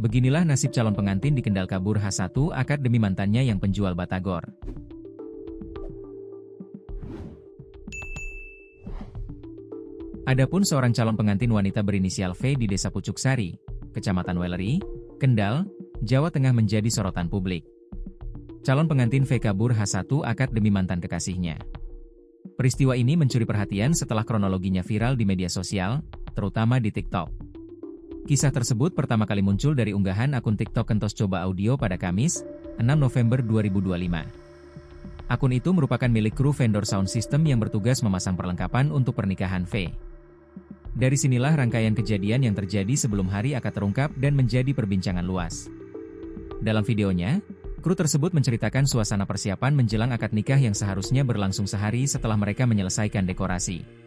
Beginilah nasib calon pengantin di Kendal kabur H1 akad demi mantannya yang penjual batagor. Adapun seorang calon pengantin wanita berinisial V di Desa Pucuksari, Kecamatan Weleri, Kendal, Jawa Tengah menjadi sorotan publik. Calon pengantin V kabur H1 akad demi mantan kekasihnya. Peristiwa ini mencuri perhatian setelah kronologinya viral di media sosial, terutama di TikTok. Kisah tersebut pertama kali muncul dari unggahan akun TikTok Kentos Coba Audio pada Kamis, 6 November 2025. Akun itu merupakan milik kru vendor sound system yang bertugas memasang perlengkapan untuk pernikahan V. Dari sinilah rangkaian kejadian yang terjadi sebelum hari akad terungkap dan menjadi perbincangan luas. Dalam videonya, kru tersebut menceritakan suasana persiapan menjelang akad nikah yang seharusnya berlangsung sehari setelah mereka menyelesaikan dekorasi.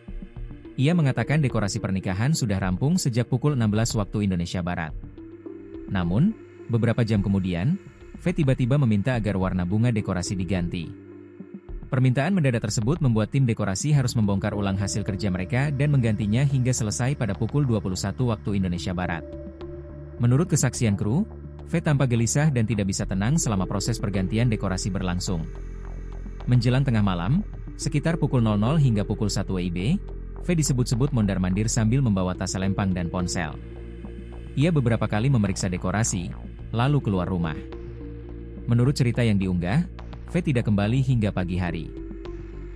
Ia mengatakan dekorasi pernikahan sudah rampung sejak pukul 16 waktu Indonesia Barat. Namun, beberapa jam kemudian, V tiba-tiba meminta agar warna bunga dekorasi diganti. Permintaan mendadak tersebut membuat tim dekorasi harus membongkar ulang hasil kerja mereka dan menggantinya hingga selesai pada pukul 21 waktu Indonesia Barat. Menurut kesaksian kru, V tampak gelisah dan tidak bisa tenang selama proses pergantian dekorasi berlangsung. Menjelang tengah malam, sekitar pukul 00 hingga pukul 1 WIB, V disebut-sebut mondar-mandir sambil membawa tas selempang dan ponsel. Ia beberapa kali memeriksa dekorasi, lalu keluar rumah. Menurut cerita yang diunggah, V tidak kembali hingga pagi hari.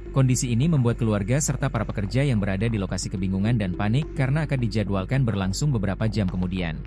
Kondisi ini membuat keluarga serta para pekerja yang berada di lokasi kebingungan dan panik karena akan dijadwalkan berlangsung beberapa jam kemudian.